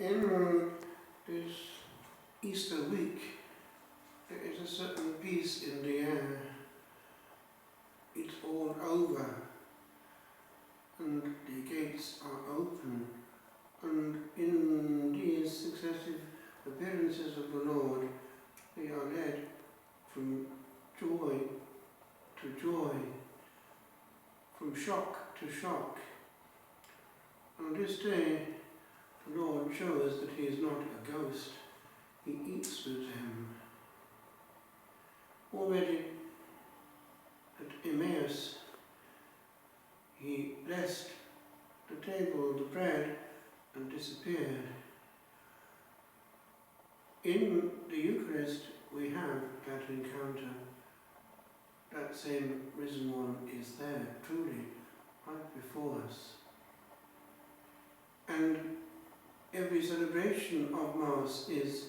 In this Easter week, there is a certain peace in the air. It's all over, and the gates are open, and in these successive appearances of the Lord, we are led from joy to joy, from shock to shock. On this day, the Lord shows that he is not a ghost. He eats with them. Already at Emmaus, he blessed the table, the bread, and disappeared. In the Eucharist, we have that encounter. That same risen one is there, truly, right before us. And every celebration of Mass is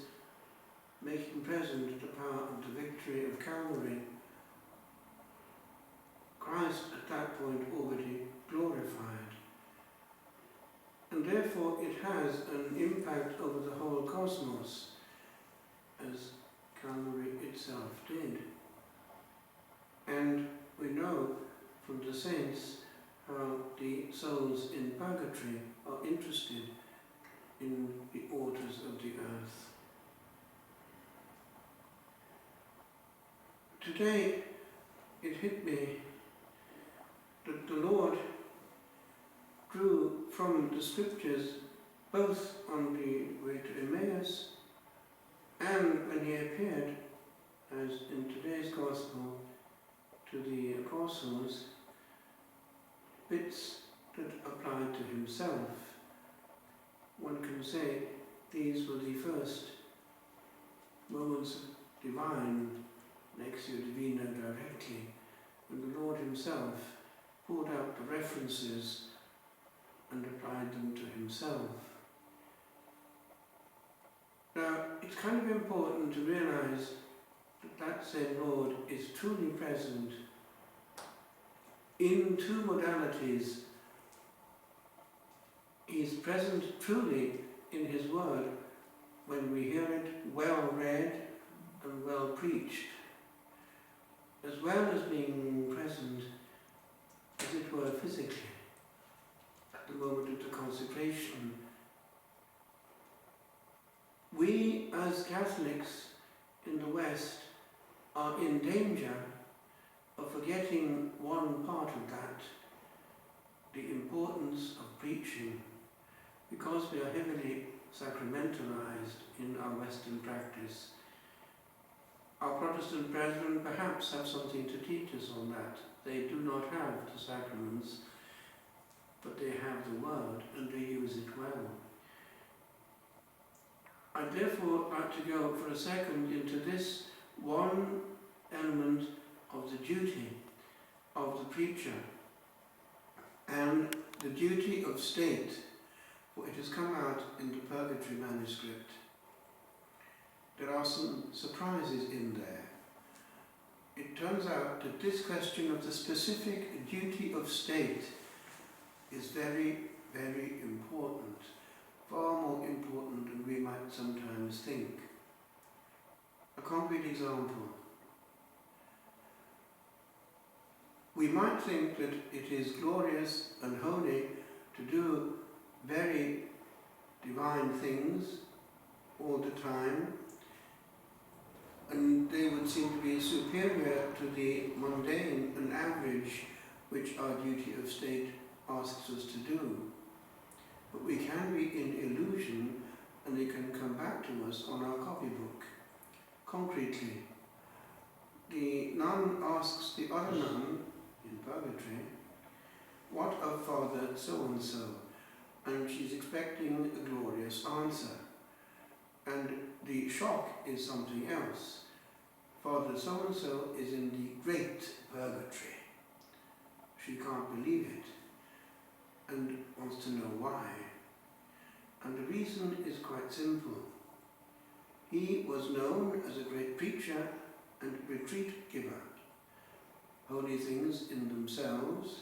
making present the power of the victory of Calvary. Christ at that point already glorified. And therefore it has an impact over the whole cosmos, as Calvary itself did. And we know from the saints how the souls in purgatory are interested in the orders of the earth. Today it hit me that the Lord drew from the scriptures, both on the way to Emmaus and when he appeared, as in today's Gospel, to the apostles, bits that applied to himself. One can say these were the first moments of divine, Lectio Divina directly, when the Lord himself pulled out the references and applied them to himself. Now, it's kind of important to realize that that same Lord is truly present in two modalities. He is present truly in his word when we hear it well read and well preached, as well as being present, as it were, physically, at the moment of the consecration. We, as Catholics in the West, are in danger of forgetting one part of that, the importance of preaching, because we are heavily sacramentalized in our Western practice. Our Protestant brethren perhaps have something to teach us on that. They do not have the sacraments, but they have the word and they use it well. I'd therefore like to go for a second into this one element of the duty of the preacher and the duty of state, for it has come out in the Purgatory manuscript. There are some surprises in there. It turns out that this question of the specific duty of state is very, very important, far more important than we might sometimes think. A concrete example. We might think that it is glorious and holy to do very divine things all the time, and they would seem to be superior to the mundane and average which our duty of state asks us to do. But we can be in illusion, and they can come back to us on our copybook. Concretely, the nun asks the other nun in purgatory, "What of Father so-and-so?" And she's expecting a glorious answer. And the shock is something else. Father so-and-so is in the great purgatory. She can't believe it and wants to know why. And the reason is quite simple. He was known as a great preacher and retreat giver. Holy things in themselves,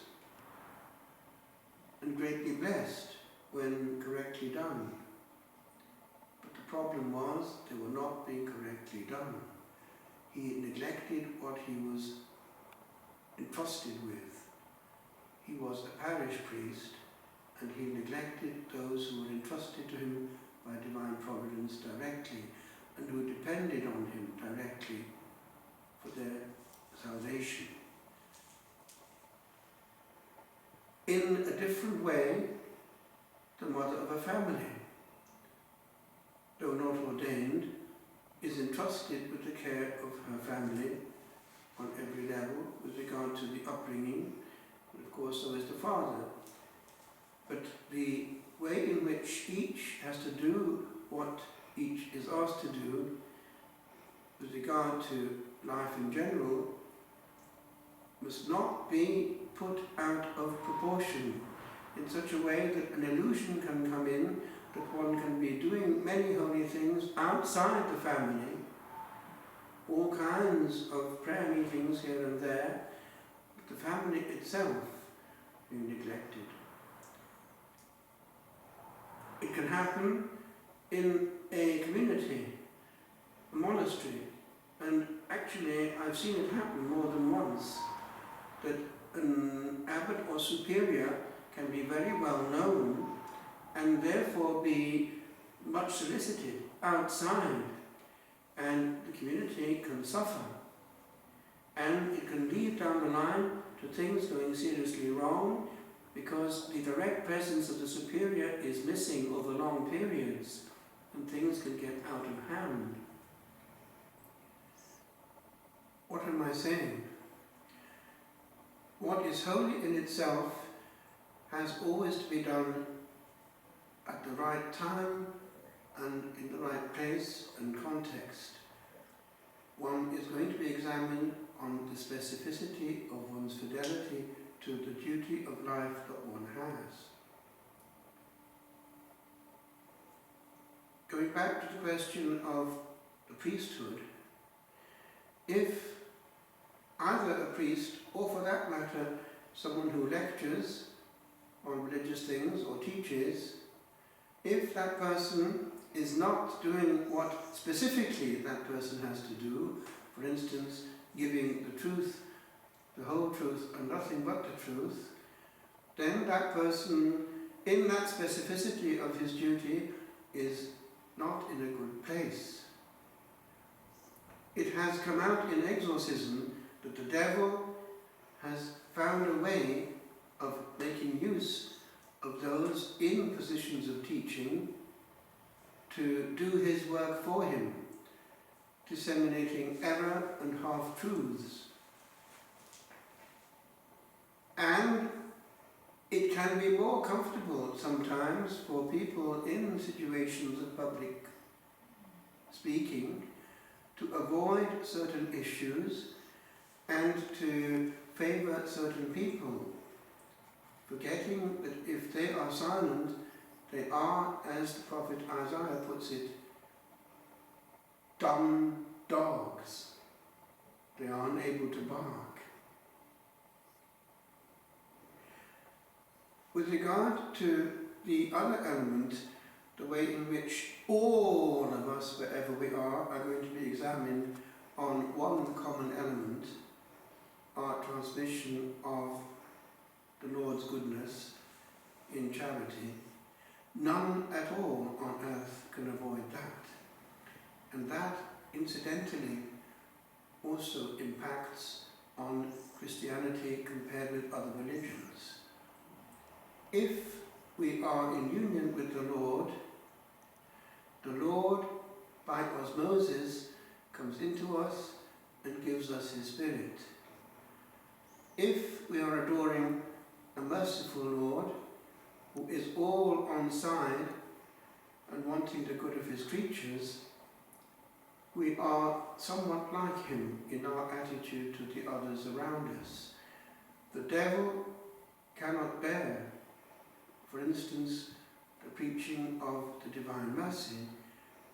and greatly blessed when correctly done. problem was they were not being correctly done. He neglected what he was entrusted with. He was a parish priest, and he neglected those who were entrusted to him by divine providence directly, and who depended on him directly for their salvation. In a different way, the mother of a family, though not ordained, is entrusted with the care of her family on every level with regard to the upbringing, and of course so is the father. But the way in which each has to do what each is asked to do with regard to life in general must not be put out of proportion in such a way that an illusion can come in that one can be doing many holy things outside the family, all kinds of prayer meetings here and there, but the family itself being neglected. It can happen in a community, a monastery, and actually I've seen it happen more than once, that an abbot or superior can be very well known and therefore be much solicited outside, and the community can suffer, and it can lead down the line to things going seriously wrong because the direct presence of the superior is missing over long periods, and things can get out of hand. What am I saying? What is holy in itself has always to be done at the right time and in the right place and context. One is going to be examined on the specificity of one's fidelity to the duty of life that one has. Going back to the question of the priesthood, if either a priest, or for that matter, someone who lectures on religious things or teaches, if that person is not doing what specifically that person has to do, for instance, giving the truth, the whole truth and nothing but the truth, then that person, in that specificity of his duty, is not in a good place. It has come out in exorcism that the devil has found a way of making use of those in positions of teaching to do his work for him, disseminating error and half-truths. And it can be more comfortable sometimes for people in situations of public speaking to avoid certain issues and to favour certain people, forgetting that if they are silent, they are, as the prophet Isaiah puts it, dumb dogs. They are unable to bark. With regard to the other element, the way in which all of us, wherever we are going to be examined on one common element, our transmission of the Lord's goodness in charity, none at all on earth can avoid that. And that, incidentally, also impacts on Christianity compared with other religions. If we are in union with the Lord, by osmosis, comes into us and gives us his Spirit. If we are adoring a merciful Lord, who is all on side and wanting the good of his creatures, we are somewhat like him in our attitude to the others around us. The devil cannot bear, for instance, the preaching of the divine mercy,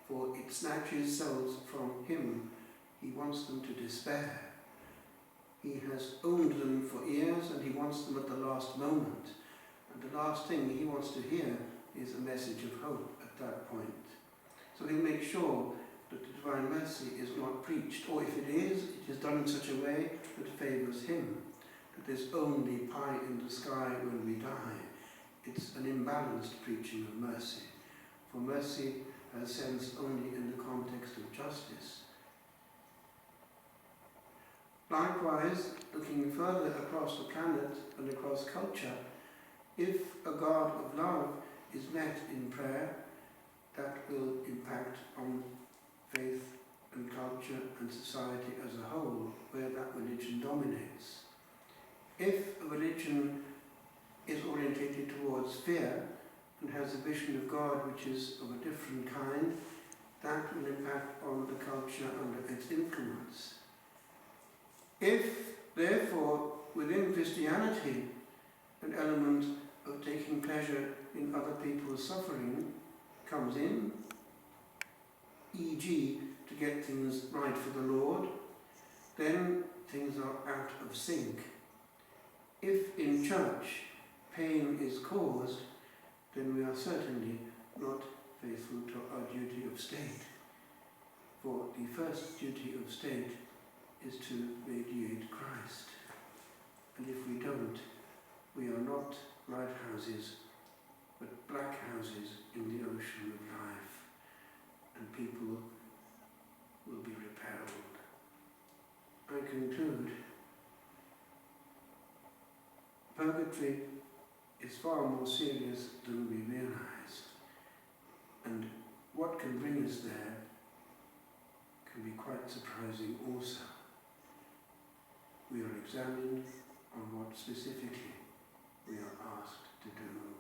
for it snatches souls from him. He wants them to despair. He has owned them for years and he wants them at the last moment. And the last thing he wants to hear is a message of hope at that point. So he'll make sure that the divine mercy is not preached, or if it is done in such a way that favours him, that there's only pie in the sky when we die. It's an imbalanced preaching of mercy, for mercy has sense only in the context of justice. Likewise, looking further across the planet and across culture, if a God of love is met in prayer, that will impact on faith and culture and society as a whole, where that religion dominates. If a religion is orientated towards fear and has a vision of God which is of a different kind, that will impact on the culture under its influence. If, therefore, within Christianity, an element of taking pleasure in other people's suffering comes in, e.g. to get things right for the Lord, then things are out of sync. If in church pain is caused, then we are certainly not faithful to our duty of state. For the first duty of state is to radiate Christ. And if we don't, we are not lighthouses, but black houses in the ocean of life, and people will be repelled. I conclude, purgatory is far more serious than we realize, and what can bring us there can be quite surprising also. We are examined on what specifically we are asked to do.